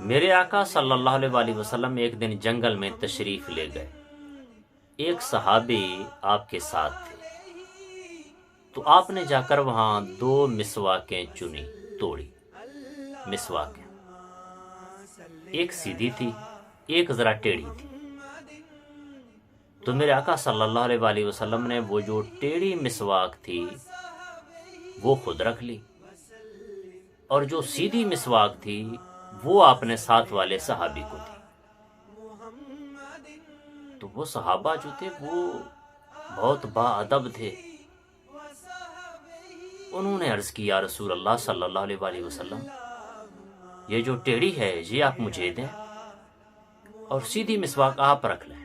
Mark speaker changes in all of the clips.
Speaker 1: میرے آقا صلی اللہ علیہ وآلہ وسلم ایک دن جنگل میں تشریف لے گئے۔ ایک صحابی آپ کے ساتھ تھے، تو آپ نے جا کر وہاں 2 مسواکیں چنی، توڑی مسواکیں، ایک سیدھی تھی، ایک ذرا ٹیڑھی تھی۔ تو میرے آقا صلی اللہ علیہ وآلہ وسلم نے وہ جو ٹیڑھی مسواک تھی وہ خود رکھ لی، اور جو سیدھی مسواک تھی وہ آپ نے ساتھ والے صحابی کو دی۔ تو وہ صحابہ جو تھے وہ بہت با ادب تھے، انہوں نے عرض کی یا رسول اللہ صلی اللہ علیہ وآلہ وسلم، یہ جو ٹیڑھی ہے یہ آپ مجھے دیں اور سیدھی مسواک آپ رکھ لیں،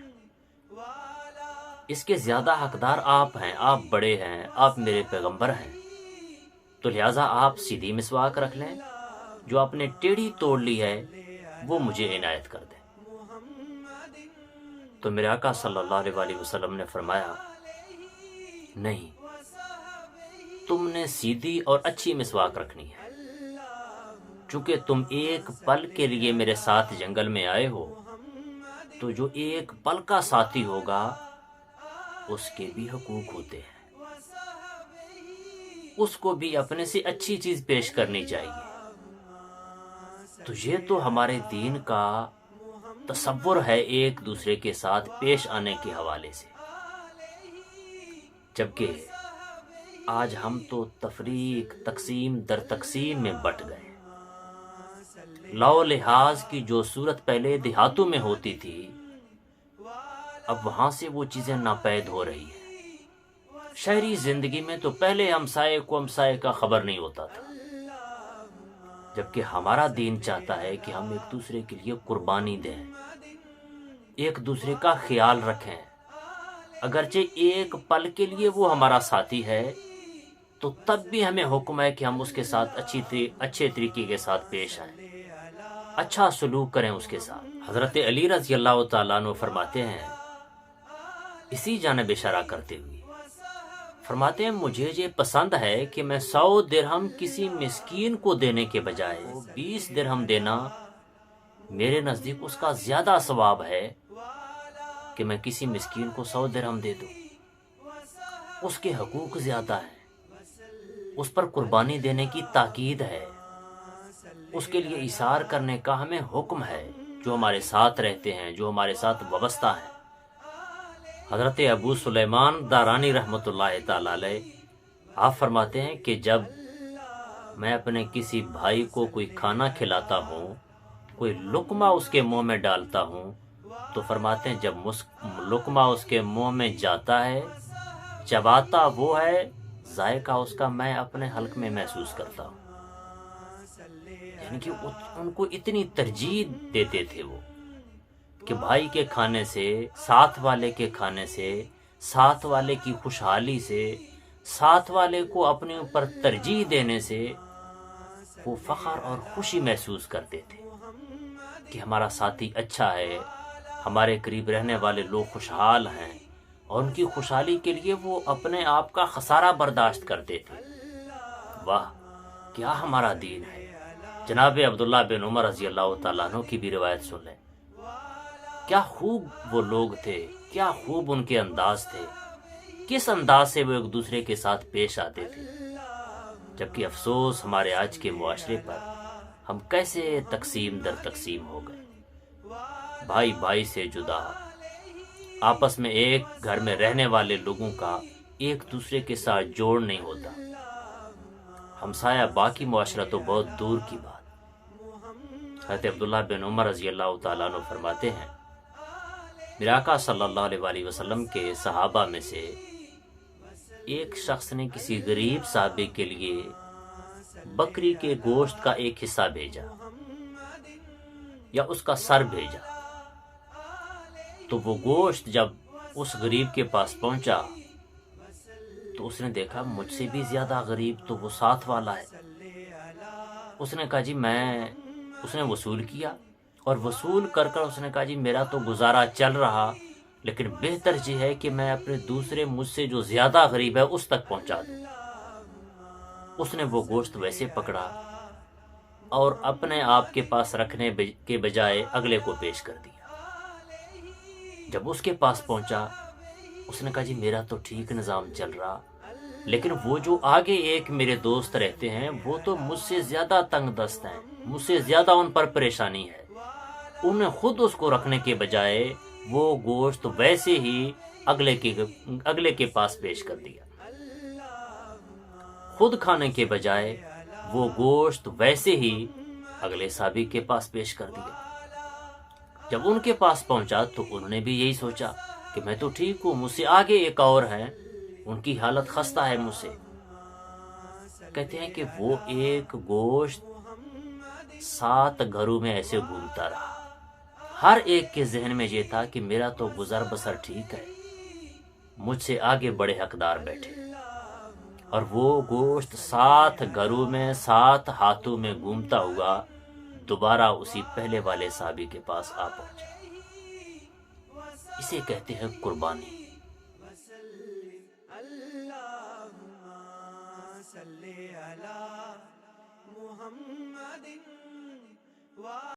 Speaker 1: اس کے زیادہ حقدار آپ ہیں، آپ بڑے ہیں، آپ میرے پیغمبر ہیں، تو لہٰذا آپ سیدھی مسواک رکھ لیں، جو آپ نے ٹیڑھی توڑ لی ہے وہ مجھے عنایت کر دیں۔ تو میرے آقا صلی اللہ علیہ وآلہ وسلم نے فرمایا نہیں، تم نے سیدھی اور اچھی مسواک رکھنی ہے، چونکہ تم ایک پل کے لیے میرے ساتھ جنگل میں آئے ہو، تو جو ایک پل کا ساتھی ہوگا اس کے بھی حقوق ہوتے ہیں، اس کو بھی اپنے سے اچھی چیز پیش کرنی چاہیے۔ تو یہ تو ہمارے دین کا تصور ہے ایک دوسرے کے ساتھ پیش آنے کے حوالے سے، جبکہ آج ہم تو تفریق، تقسیم در تقسیم میں بٹ گئے۔ لو لحاظ کی جو صورت پہلے دیہاتوں میں ہوتی تھی، اب وہاں سے وہ چیزیں ناپید ہو رہی ہیں۔ شہری زندگی میں تو پہلے ہمسائے کو ہمسائے کا خبر نہیں ہوتا تھا، جبکہ ہمارا دین چاہتا ہے کہ ہم ایک دوسرے کے لیے قربانی دیں، ایک دوسرے کا خیال رکھیں، اگرچہ ایک پل کے لیے وہ ہمارا ساتھی ہے تو تب بھی ہمیں حکم ہے کہ ہم اس کے ساتھ اچھے طریقے کے ساتھ پیش آئیں، اچھا سلوک کریں اس کے ساتھ۔ حضرت علی رضی اللہ تعالیٰ عنہ فرماتے ہیں، اسی جانب اشارہ کرتے ہوئے فرماتے ہیں، مجھے یہ پسند ہے کہ میں 100 درہم کسی مسکین کو دینے کے بجائے 20 درہم دینا میرے نزدیک اس کا زیادہ ثواب ہے کہ میں کسی مسکین کو 100 درہم دے دوں۔ اس کے حقوق زیادہ ہیں، اس پر قربانی دینے کی تاکید ہے، اس کے لیے ایثار کرنے کا ہمیں حکم ہے، جو ہمارے ساتھ رہتے ہیں، جو ہمارے ساتھ وابستہ ہیں۔ حضرت ابو سلیمان دارانی رحمۃ اللہ تعالی علیہ آپ فرماتے ہیں کہ جب میں اپنے کسی بھائی کو کوئی کھانا کھلاتا ہوں، کوئی لقمہ اس کے منہ میں ڈالتا ہوں، تو فرماتے ہیں جب لقمہ اس کے منہ میں جاتا ہے، چباتا وہ ہے، ذائقہ اس کا میں اپنے حلق میں محسوس کرتا ہوں۔ یعنی کہ ان کو اتنی ترجیح دیتے تھے وہ کہ بھائی کے کھانے سے، ساتھ والے کے کھانے سے، ساتھ والے کی خوشحالی سے، ساتھ والے کو اپنے اوپر ترجیح دینے سے وہ فخر اور خوشی محسوس کرتے تھے کہ ہمارا ساتھی اچھا ہے، ہمارے قریب رہنے والے لوگ خوشحال ہیں، اور ان کی خوشحالی کے لیے وہ اپنے آپ کا خسارہ برداشت کرتے تھے۔ واہ، کیا ہمارا دین ہے! جناب عبداللہ بن عمر رضی اللہ تعالیٰ عنہ کی بھی روایت سن لیں، کیا خوب وہ لوگ تھے، کیا خوب ان کے انداز تھے، کس انداز سے وہ ایک دوسرے کے ساتھ پیش آتے تھے۔ جبکہ افسوس ہمارے آج کے معاشرے پر، ہم کیسے تقسیم در تقسیم ہو گئے، بھائی بھائی سے جدا، آپس میں ایک گھر میں رہنے والے لوگوں کا ایک دوسرے کے ساتھ جوڑ نہیں ہوتا، ہمسایہ باقی معاشرہ تو بہت دور کی بات۔ حضرت عبداللہ بن عمر رضی اللہ تعالیٰ عنہ فرماتے ہیں، میرے آقا صلی اللہ علیہ وآلہ وسلم کے صحابہ میں سے ایک شخص نے کسی غریب صحابی کے لیے بکری کے گوشت کا ایک حصہ بھیجا یا اس کا سر بھیجا، تو وہ گوشت جب اس غریب کے پاس پہنچا تو اس نے دیکھا مجھ سے بھی زیادہ غریب تو وہ ساتھ والا ہے۔ اس نے کہا جی اس نے وصول کیا، اور وصول کر اس نے کہا جی میرا تو گزارا چل رہا، لیکن بہتر یہ ہے کہ میں اپنے دوسرے مجھ سے جو زیادہ غریب ہے اس تک پہنچا دوں۔ اس نے وہ گوشت ویسے پکڑا اور اپنے آپ کے پاس رکھنے کے بجائے اگلے کو پیش کر دیا۔ جب اس کے پاس پہنچا اس نے کہا جی میرا تو ٹھیک نظام چل رہا، لیکن وہ جو آگے ایک میرے دوست رہتے ہیں وہ تو مجھ سے زیادہ تنگ دست ہیں، مجھ سے زیادہ ان پر پریشانی ہے۔ انہوں نے خود اس کو رکھنے کے بجائے وہ گوشت ویسے ہی اگلے کے پاس پیش کر دیا۔ خود کھانے کے بجائے وہ گوشت ویسے ہی اگلے صحابی کے پاس پیش کر دیا۔ جب ان کے پاس پہنچا تو انہوں نے بھی یہی سوچا کہ میں تو ٹھیک ہوں، مجھ سے آگے ایک اور ہے، ان کی حالت خستہ ہے مجھ سے۔ کہتے ہیں کہ وہ ایک گوشت 7 گھروں میں ایسے گھومتا رہا۔ ہر ایک کے ذہن میں یہ تھا کہ میرا تو گزر بسر ٹھیک ہے، مجھ سے آگے بڑے حقدار بیٹھے، اور وہ گوشت 7 گھروں میں 7 ہاتھوں میں گھومتا ہوا دوبارہ اسی پہلے والے صحابی کے پاس آ پہنچا۔ اسے کہتے ہیں قربانی۔